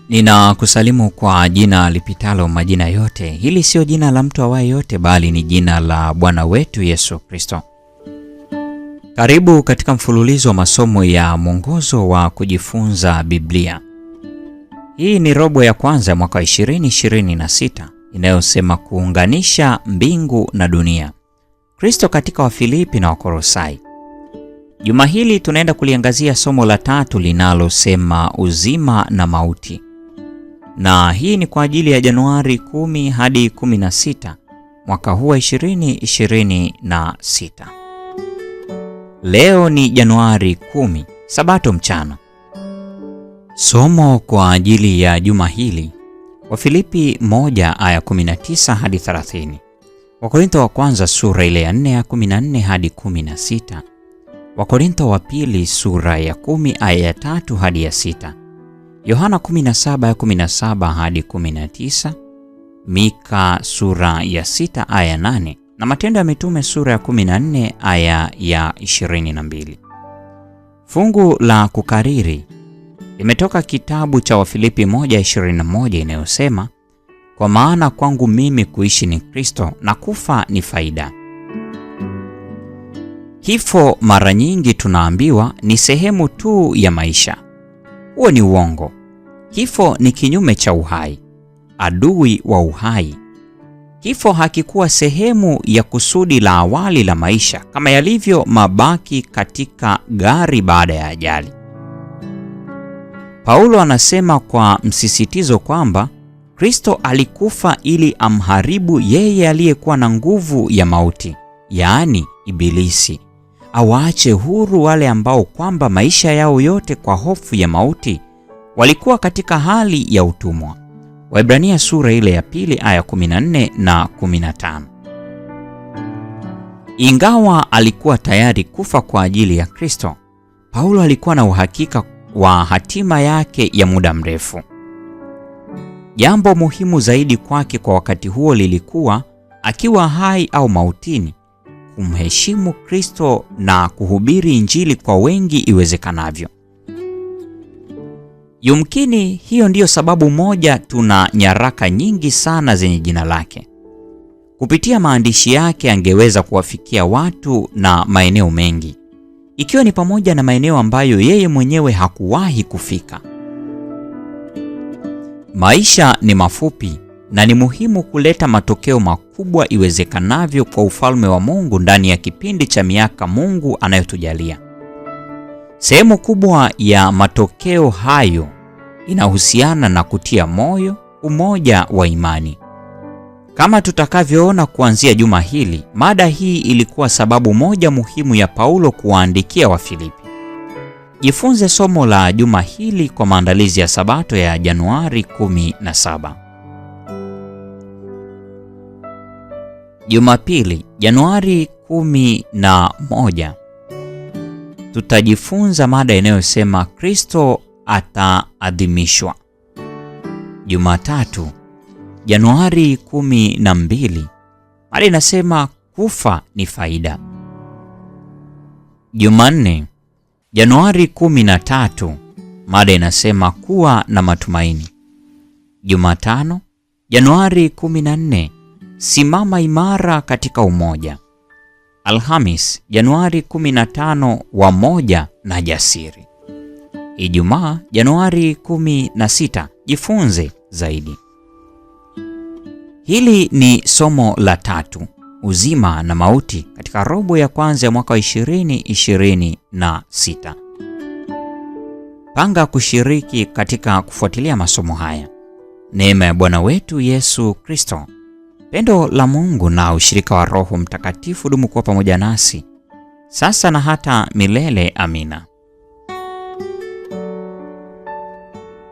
Ninakusalimu kwa jina lipitalo majina yote. Hili sio jina la mtu awaye yote, bali ni jina la Bwana wetu Yesu Kristo. Karibu katika mfululizo wa masomo ya mwongozo wa kujifunza Biblia. Hii ni robo ya kwanza mwaka 2026 inayosema kuunganisha mbingu na dunia. Kristo katika Wafilipi na Wakolosai. Juma hili tunaenda kuliangazia somo la tatu linalosema uzima na mauti. Na hii ni kwa ajili ya Januari 10 hadi 16 mwaka huu 2026. Leo ni Januari 10, Sabato mchana. Somo kwa ajili ya juma hili, Wafilipi 1 aya 19 hadi 30. Wakorintho wa kwanza sura ile ya 4 ya 14 hadi 16. Wakorintho wa pili sura ya 10 aya ya 3 hadi ya 6. Yohana 17 ya 17 hadi 19. Mika sura ya 6 aya 8 na Matendo ya Mitume sura ya 14 aya ya 22. Fungu la kukariri limetoka kitabu cha Wafilipi 1:21 inayosema, kwa maana kwangu mimi kuishi ni Kristo na kufa ni faida. Kifo mara nyingi tunaambiwa ni sehemu tu ya maisha. Huo ni uongo. Kifo ni kinyume cha uhai, adui wa uhai. Kifo hakikuwa sehemu ya kusudi la awali la maisha kama yalivyo mabaki katika gari baada ya ajali. Paulo anasema kwa msisitizo kwamba Kristo alikufa ili amharibu yeye aliyekuwa na nguvu ya mauti, yaani Ibilisi, awaache huru wale ambao kwamba maisha yao yote kwa hofu ya mauti walikuwa katika hali ya utumwa. Waebrania sura ile ya 2 aya 14 na 15. Ingawa alikuwa tayari kufa kwa ajili ya Kristo, Paulo alikuwa na uhakika wa hatima yake ya muda mrefu. Jambo muhimu zaidi kwake kwa wakati huo lilikuwa, akiwa hai au mautini, kumheshimu Kristo na kuhubiri Injili kwa wengi iwezekanavyo. Yumkini hiyo ndiyo sababu moja tuna nyaraka nyingi sana zenye jina lake. Kupitia maandishi yake angeweza kuwafikia watu na maeneo mengi, ikiwa ni pamoja na maeneo ambayo yeye mwenyewe hakuwahi kufika. Maisha ni mafupi na ni muhimu kuleta matokeo makubwa iwezekanavyo kwa ufalme wa Mungu ndani ya kipindi cha miaka Mungu anayotujalia. Sehemu kubwa ya matokeo hayo inahusiana na kutia moyo, umoja wa imani. Kama tutakavyoona kuanzia juma hili, mada hii ilikuwa sababu moja muhimu ya Paulo kuwaandikia Wafilipi. Jifunze somo la juma hili kwa maandalizi ya Sabato ya Januari 17. Jumapili, Januari 11. Tutajifunza mada inayosema Kristo ataadhimishwa. Jumatatu, Januari 12. Mada inasema kufa ni faida. Jumanne, Januari 13. Mada inasema kuwa na matumaini. Jumatano, Januari 14. Simama imara katika umoja. Alhamis, Januari 15. Wamoja na jasiri. Ijumaa, Januari 16. Jifunze zaidi. Hili ni somo la tatu, uzima na mauti, katika robo ya kwanza ya mwaka 2026. Panga kushiriki katika kufuatilia masomo haya. Neema ya Bwana wetu Yesu Kristo, pendo la Mungu na ushirika wa Roho Mtakatifu dumu kuwa pamoja nasi sasa na hata milele. Amina.